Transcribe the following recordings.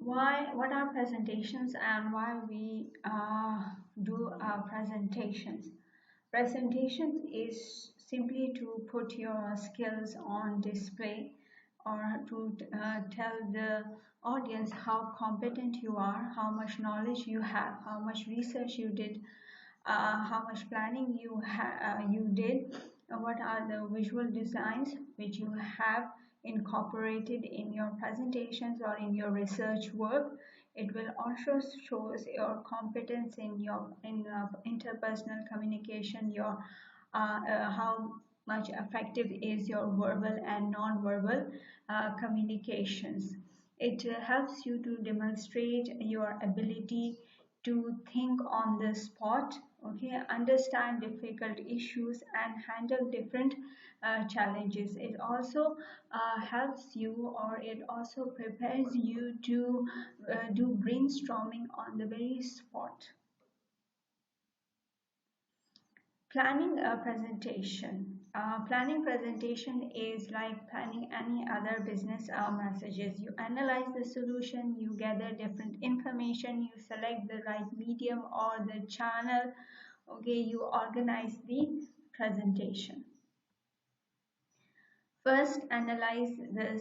What are presentations and why we do presentations? Presentations is simply to put your skills on display or to tell the audience how competent you are, how much knowledge you have, how much research you did, how much planning you did, what are the visual designs which you have incorporated in your presentations or in your research work. It will also shows your competence in your interpersonal communication, your how much effective is your verbal and non-verbal communications. It helps you to demonstrate your ability to think on the spot, okay, understand difficult issues and handle different challenges. It also helps you, or it also prepares you to do brainstorming on the very spot. Planning a presentation. Planning presentation is like planning any other business messages. You analyze the solution, you gather different information, you select the right medium or the channel. Okay, you organize the presentation. First, analyze the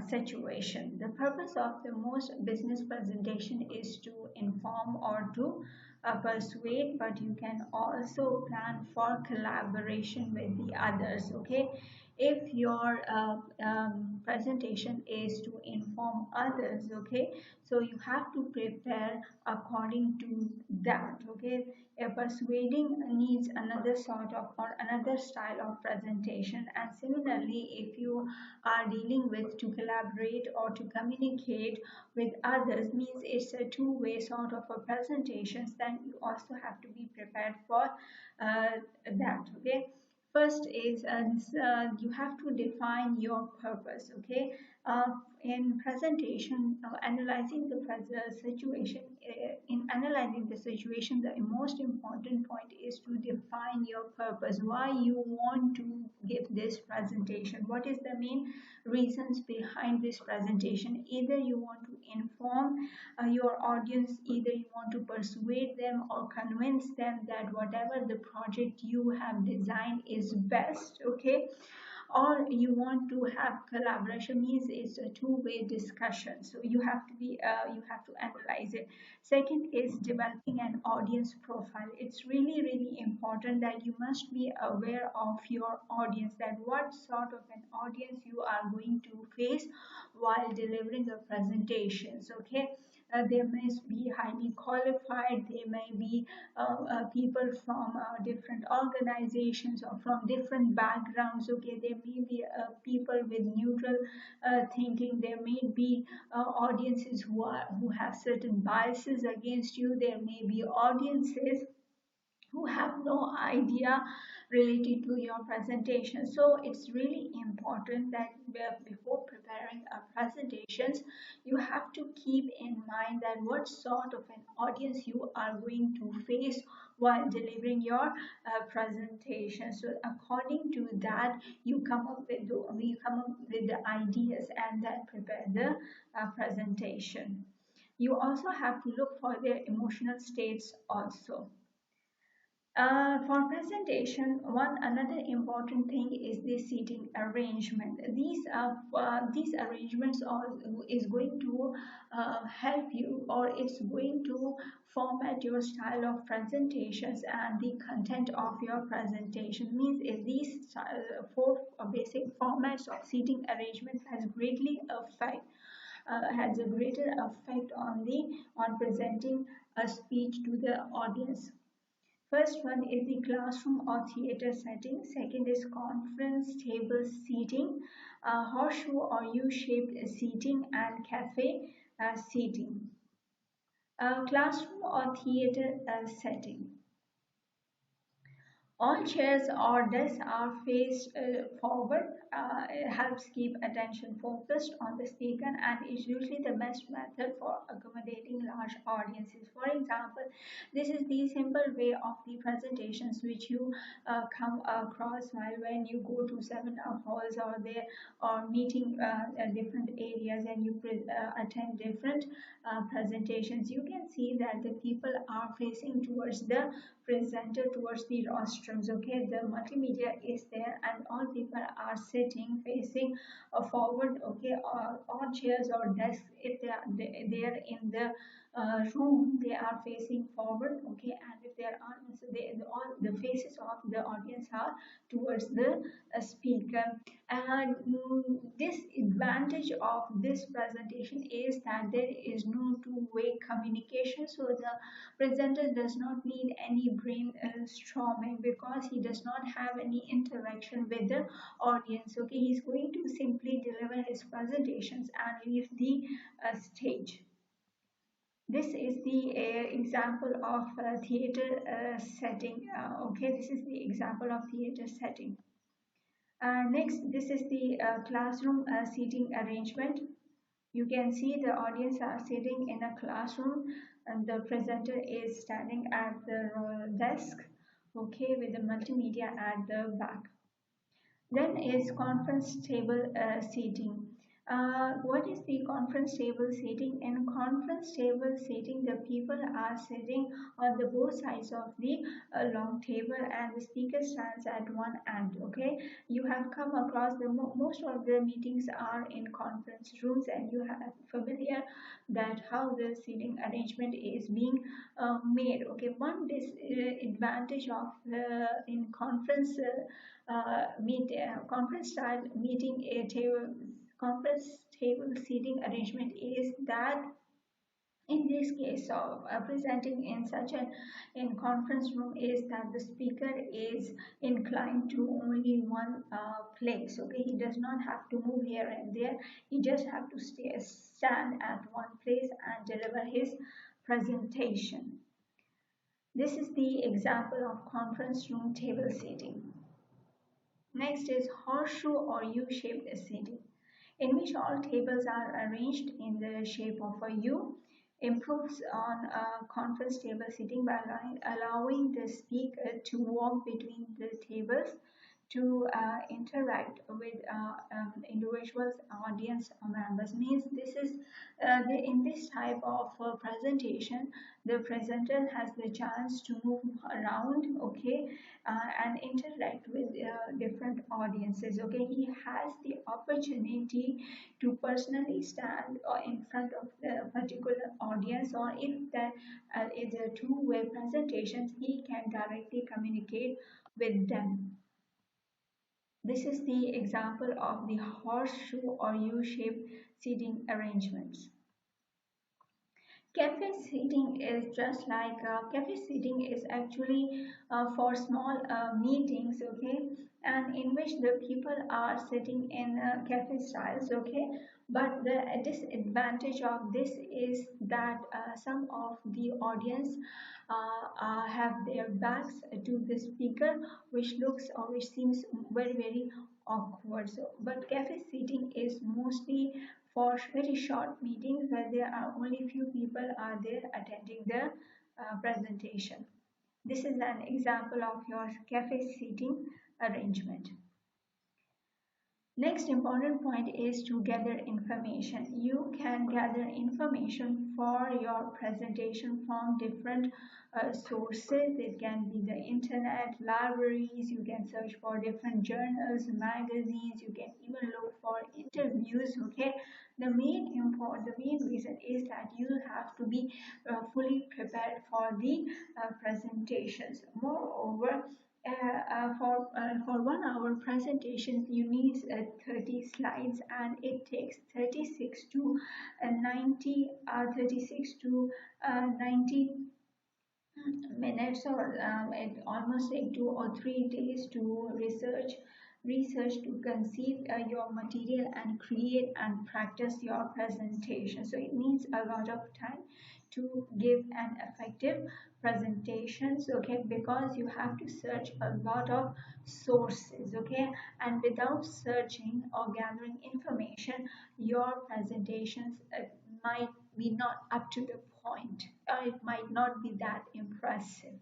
situation. The purpose of the most business presentation is to inform or to persuade, but you can also plan for collaboration with the others. Okay, if your presentation is to inform others, okay, so you have to prepare according to that. Okay, persuading needs another sort of or another style of presentation, and similarly if you are dealing with to collaborate or to communicate with others, means it's a two-way sort of a presentation, then you also have to be prepared for that. Okay, first is you have to define your purpose. Okay, in presentation, analyzing the situation, in analyzing the situation, the most important point is to define your purpose, why you want to give this presentation, what is the main reasons behind this presentation. Either you want to inform your audience, either you want to persuade them or convince them that whatever the project you have designed is best. Okay, or you want to have collaboration, means it's a two-way discussion, so you have to be you have to analyze it. Second is developing an audience profile. It's really important that you must be aware of your audience, that what sort of an audience you are going to face while delivering the presentations. Okay, they may be highly qualified, they may be people from different organizations or from different backgrounds. Okay, there may be people with neutral thinking, there may be audiences who have certain biases against you, there may be audiences who have no idea related to your presentation. So it's really important that before preparing a presentations, you have to keep in mind that what sort of an audience you are going to face while delivering your presentation. So according to that, you come up with the ideas and then prepare the presentation. You also have to look for their emotional states also. For presentation, one another important thing is the seating arrangement. These arrangements is going to help you, or it's going to format your style of presentations and the content of your presentation. Means if these four basic formats of seating arrangement has a greater effect on presenting a speech to the audience. First one is the classroom or theater setting. Second is conference table seating, horseshoe or U-shaped seating, and cafe seating. Classroom or theater setting. All chairs or desks are faced forward. It helps keep attention focused on the speaker and is usually the best method for accommodating large audiences. For example, this is the simple way of the presentations which you come across while when you go to seminar halls or there or meeting different areas and you attend different presentations. You can see that the people are facing towards the presenter towards the rostrums. Okay, the multimedia is there and all people are sitting facing forward. Okay, or chairs or desks if they are in the room, they are facing forward. Okay, and if there are so all the faces of the audience are towards the speaker. And this advantage of this presentation is that there is no two-way communication, so the presenter does not need any brainstorming because he does not have any interaction with the audience. Okay, he's going to simply deliver his presentations and leave the stage. This is the example of theater setting. Okay, this is the example of theater setting. Next, this is the classroom seating arrangement. You can see the audience are sitting in a classroom and the presenter is standing at the desk, okay, with the multimedia at the back. Then is conference table seating. What is the conference table seating? In conference table seating, the people are sitting on the both sides of the long table and the speaker stands at one end. Okay, you have come across the most of the meetings are in conference rooms and you have familiar that how the seating arrangement is being made. Okay, one disadvantage of the in conference style meeting a table conference table seating arrangement is that in this case of presenting in such an in conference room is that the speaker is inclined to only one place. Okay, he does not have to move here and there, he just have to stand at one place and deliver his presentation. This is the example of conference room table seating. Next is horseshoe or U-shaped seating, in which all tables are arranged in the shape of a U. Improves on conference table seating by allowing the speaker to walk between the tables to interact with individuals audience members. Means this is in this type of presentation the presenter has the chance to move around. Okay, and interact with different audiences. Okay, he has the opportunity to personally stand in front of the particular audience, or if there is a two-way presentations, he can directly communicate with them. This is the example of the horseshoe or U-shaped seating arrangements. Cafe seating is just like cafe seating is actually for small meetings, okay, and in which the people are sitting in cafe styles, okay. But the disadvantage of this is that some of the audience have their backs to the speaker, which looks or which seems very awkward. So, but cafe seating is mostly for very short meetings where there are only few people are there attending the presentation. This is an example of your cafe seating arrangement. Next important point is to gather information. You can gather information for your presentation from different sources. It can be the internet, libraries, you can search for different journals, magazines, you can even look for interviews. Okay, the main reason is that you have to be fully prepared for the presentations. Moreover, for 1 hour presentation you need 30 slides and it takes 36 to 90 36 to 90 minutes, or it almost take 2 or 3 days to research research to conceive your material and create and practice your presentation. So it needs a lot of time to give an effective presentations, okay, because you have to search a lot of sources, okay, and without searching or gathering information, your presentations might be not up to the point, or it might not be that impressive.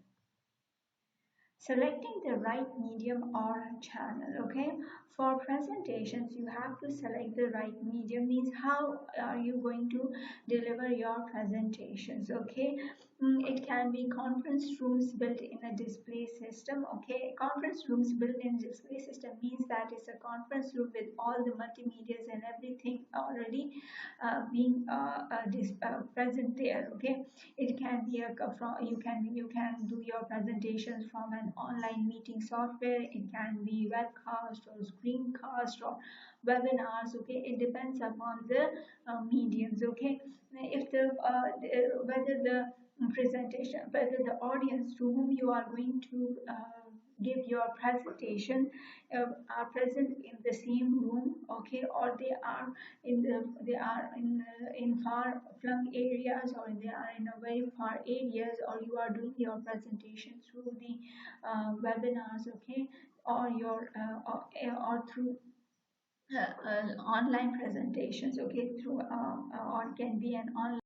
Selecting the right medium or channel, okay? For presentations, you have to select the right medium, means how are you going to deliver your presentations, okay? It can be conference rooms built in a display system, okay? Conference rooms built in display system means that it's a conference room with all the multimedias and everything already being present there, okay? It can be from you can do your presentations from an online meeting software. It can be webcast or screencast or webinars, okay? It depends upon the mediums, okay? If whether the presentation, whether the audience to whom you are going to give your presentation are present in the same room, okay, or they are in far flung areas, or they are in a very far areas, or you are doing your presentation through the webinars, okay, or or through online presentations, okay, through or can be an online